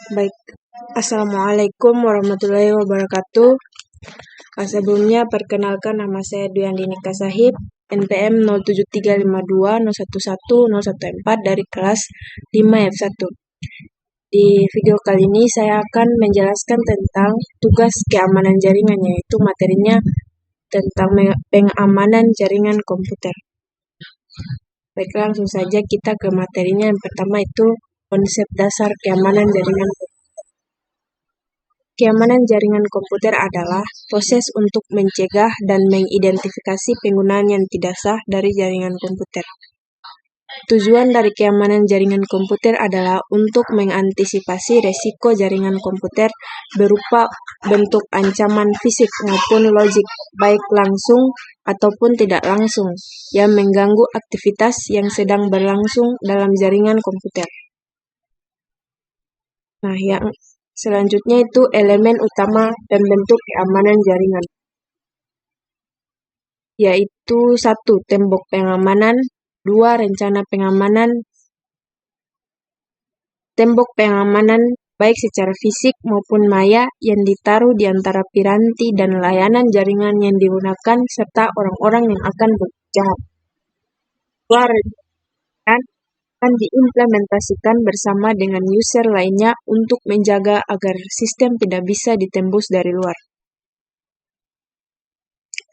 Baik, Assalamualaikum warahmatullahi wabarakatuh. Sebelumnya perkenalkan nama saya Dwi Andini Kasahib, NPM 07352011014 dari kelas 5 F1. Di video kali ini saya akan menjelaskan tentang tugas keamanan jaringan, yaitu materinya tentang pengamanan jaringan komputer. Baik, langsung saja kita ke materinya. Yang pertama itu konsep dasar keamanan jaringan. Keamanan jaringan komputer adalah proses untuk mencegah dan mengidentifikasi penggunaan yang tidak sah dari jaringan komputer. Tujuan dari keamanan jaringan komputer adalah untuk mengantisipasi resiko jaringan komputer berupa bentuk ancaman fisik maupun logik, baik langsung ataupun tidak langsung, yang mengganggu aktivitas yang sedang berlangsung dalam jaringan komputer. Nah, yang selanjutnya itu elemen utama dan bentuk keamanan jaringan, yaitu 1. Tembok pengamanan, 2. Rencana pengamanan. Tembok pengamanan baik secara fisik maupun maya yang ditaruh di antara piranti dan layanan jaringan yang digunakan serta orang-orang yang akan berjahat. 2. Rencana akan diimplementasikan bersama dengan user lainnya untuk menjaga agar sistem tidak bisa ditembus dari luar.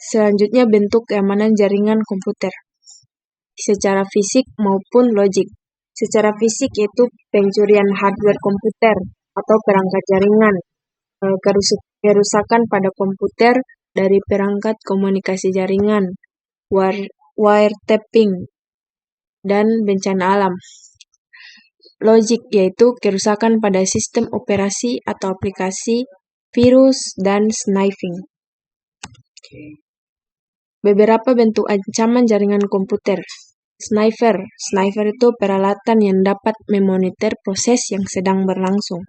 Selanjutnya, bentuk keamanan jaringan komputer secara fisik maupun logik. Secara fisik yaitu pencurian hardware komputer atau perangkat jaringan, kerusakan pada komputer dari perangkat komunikasi jaringan, wiretapping, dan bencana alam. Logik yaitu kerusakan pada sistem operasi atau aplikasi, virus, dan snifing. Beberapa bentuk ancaman jaringan komputer. Sniper itu peralatan yang dapat memonitor proses yang sedang berlangsung.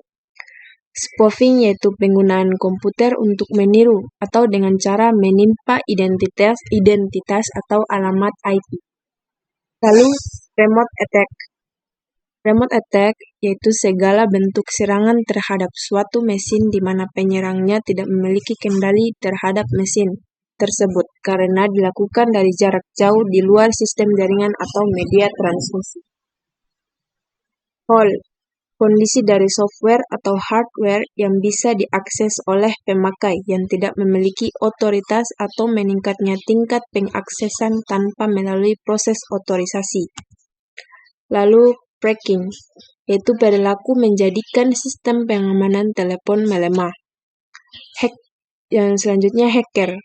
Spoofing yaitu penggunaan komputer untuk meniru atau dengan cara menimpa identitas atau alamat IP. Lalu remote attack yaitu segala bentuk serangan terhadap suatu mesin di mana penyerangnya tidak memiliki kendali terhadap mesin tersebut karena dilakukan dari jarak jauh di luar sistem jaringan atau media transmisi. Hole, kondisi dari software atau hardware yang bisa diakses oleh pemakai yang tidak memiliki otoritas atau meningkatnya tingkat pengaksesan tanpa melalui proses otorisasi. Lalu cracking, yaitu perilaku menjadikan sistem pengamanan telepon melemah. Yang selanjutnya hacker.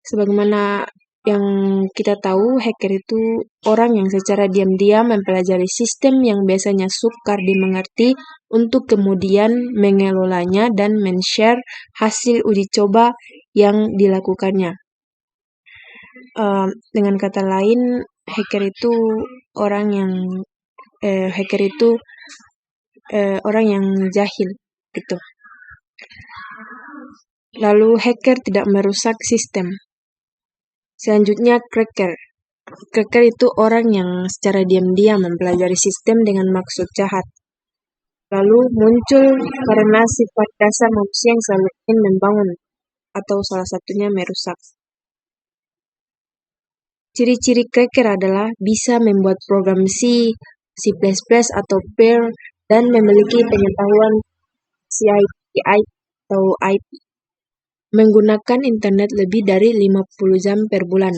Sebagaimana yang kita tahu, hacker itu orang yang secara diam-diam mempelajari sistem yang biasanya sukar dimengerti untuk kemudian mengelolanya dan men-share hasil uji coba yang dilakukannya. Dengan kata lain, hacker itu orang yang jahil gitu. Lalu hacker tidak merusak sistem. Selanjutnya cracker. Cracker itu orang yang secara diam-diam mempelajari sistem dengan maksud jahat. Lalu muncul karena sifat dasar manusia yang selalu ingin membangun atau salah satunya merusak. Ciri-ciri cracker adalah bisa membuat program C++ atau Perl dan memiliki pengetahuan CIP atau IP. Menggunakan internet lebih dari 50 jam per bulan.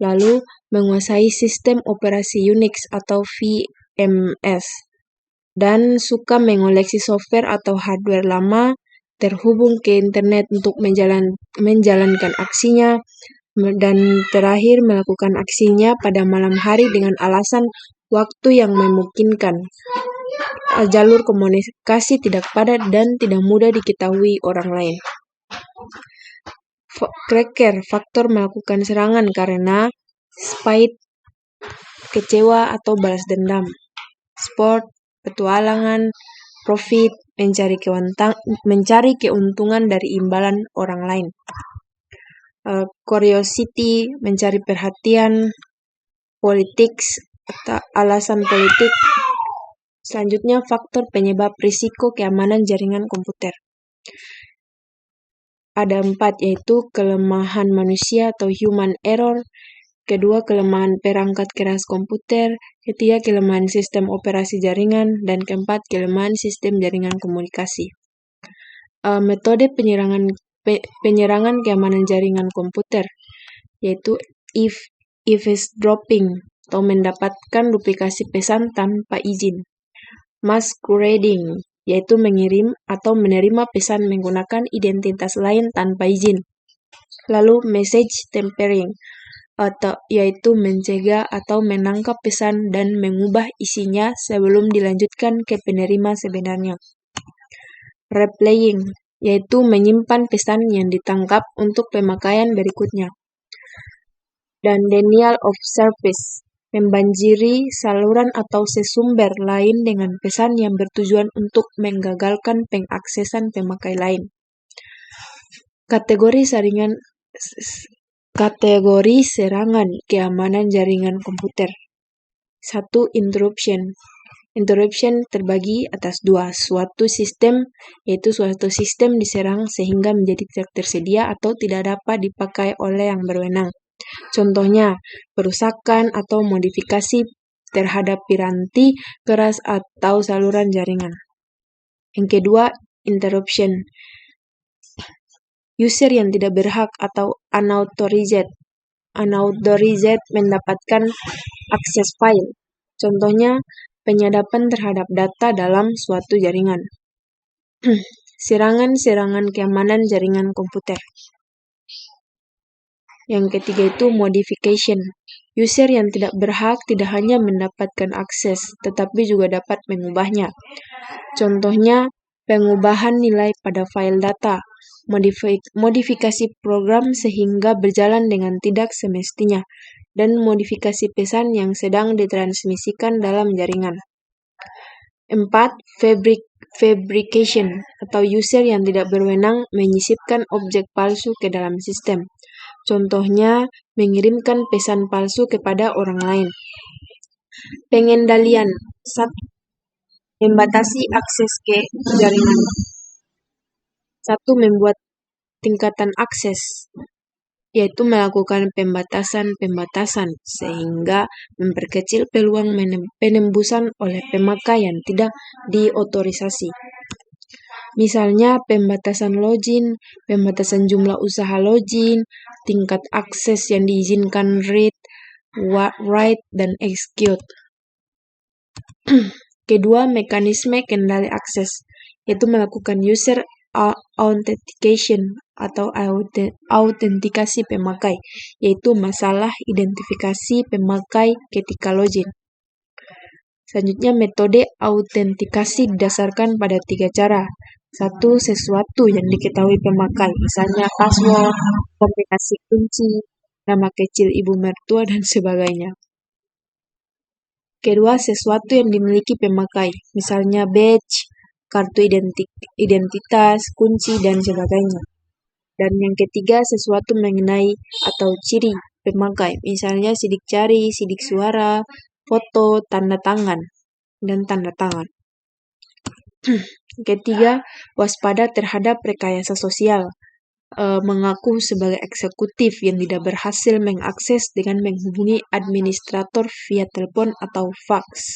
Lalu menguasai sistem operasi Unix atau VMS. Dan suka mengoleksi software atau hardware lama, terhubung ke internet untuk menjalankan aksinya, dan terakhir melakukan aksinya pada malam hari dengan alasan waktu yang memungkinkan. Jalur komunikasi tidak padat dan tidak mudah diketahui orang lain. Cracker, faktor melakukan serangan karena spite, kecewa atau balas dendam. Sport, petualangan, profit, mencari keuntungan dari imbalan orang lain. Curiosity, mencari perhatian. Politics, atau alasan politik. Selanjutnya, faktor penyebab risiko keamanan jaringan komputer. Ada 4, yaitu kelemahan manusia atau human error, kedua, kelemahan perangkat keras komputer, ketiga, kelemahan sistem operasi jaringan, dan keempat, kelemahan sistem jaringan komunikasi. Metode penyerangan keamanan jaringan komputer, yaitu eavesdropping atau mendapatkan duplikasi pesan tanpa izin. Masquerading, yaitu mengirim atau menerima pesan menggunakan identitas lain tanpa izin. Lalu message tampering, yaitu mencegah atau menangkap pesan dan mengubah isinya sebelum dilanjutkan ke penerima sebenarnya. Replaying, yaitu menyimpan pesan yang ditangkap untuk pemakaian berikutnya. Dan denial of service, membanjiri saluran atau sesumber lain dengan pesan yang bertujuan untuk menggagalkan pengaksesan pemakai lain. Kategori serangan keamanan jaringan komputer. 1. Interruption. Interruption terbagi atas 2. Suatu sistem diserang sehingga menjadi tidak tersedia atau tidak dapat dipakai oleh yang berwenang. Contohnya, perusakan atau modifikasi terhadap piranti keras atau saluran jaringan. Yang kedua, interruption. User yang tidak berhak atau unauthorized mendapatkan akses file. Contohnya, penyadapan terhadap data dalam suatu jaringan. Serangan keamanan jaringan komputer. Yang ketiga itu modification. User yang tidak berhak tidak hanya mendapatkan akses, tetapi juga dapat mengubahnya. Contohnya, pengubahan nilai pada file data, modifikasi program sehingga berjalan dengan tidak semestinya, dan modifikasi pesan yang sedang ditransmisikan dalam jaringan. 4. Fabrication, atau user yang tidak berwenang menyisipkan objek palsu ke dalam sistem. Contohnya, mengirimkan pesan palsu kepada orang lain. Pengendalian. 1. Membatasi akses ke jaringan. 1. Membuat tingkatan akses, yaitu melakukan pembatasan sehingga memperkecil peluang penembusan oleh pemakai yang tidak diotorisasi. Misalnya pembatasan login, pembatasan jumlah usaha login, tingkat akses yang diizinkan read, write, dan execute. Kedua, mekanisme kendali akses, yaitu melakukan user authentication atau autentikasi pemakai, yaitu masalah identifikasi pemakai ketika login. Selanjutnya, metode autentikasi didasarkan pada 3 cara. 1. Sesuatu yang diketahui pemakai, misalnya password, kombinasi kunci, nama kecil ibu mertua, dan sebagainya. Kedua, sesuatu yang dimiliki pemakai, misalnya badge, kartu identitas, kunci, dan sebagainya. Dan yang ketiga, sesuatu mengenai atau ciri pemakai, misalnya sidik jari, sidik suara, foto, tanda tangan, dan tanda tangan. Ketiga, waspada terhadap rekayasa sosial, mengaku sebagai eksekutif yang tidak berhasil mengakses dengan menghubungi administrator via telepon atau fax.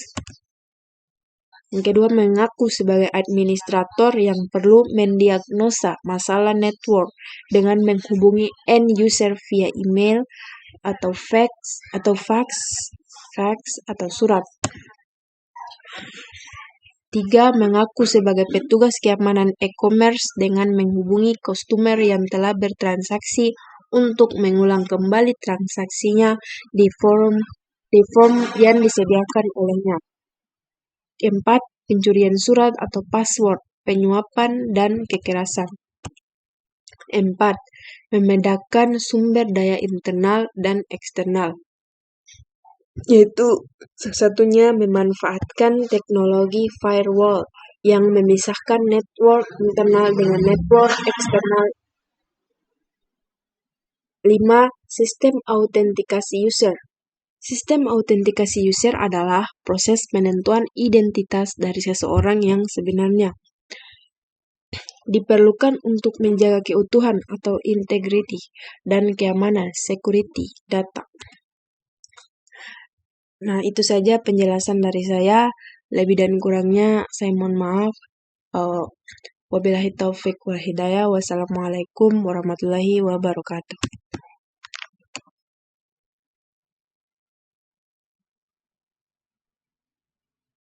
Yang kedua, mengaku sebagai administrator yang perlu mendiagnosa masalah network dengan menghubungi end user via email atau fax atau surat. 3. Mengaku sebagai petugas keamanan e-commerce dengan menghubungi customer yang telah bertransaksi untuk mengulang kembali transaksinya di form yang disediakan olehnya. 4. Pencurian surat atau password, penyuapan, dan kekerasan. 4. Membedakan sumber daya internal dan eksternal, yaitu salah satunya memanfaatkan teknologi firewall yang memisahkan network internal dengan network eksternal. 5. Sistem autentikasi user, Sistem autentikasi user adalah proses penentuan identitas dari seseorang yang sebenarnya. Diperlukan untuk menjaga keutuhan atau integriti dan keamanan security data. Nah, itu saja penjelasan dari saya. Lebih dan kurangnya saya mohon maaf. Wabillahi taufik wal hidayah. Wassalamualaikum warahmatullahi wabarakatuh.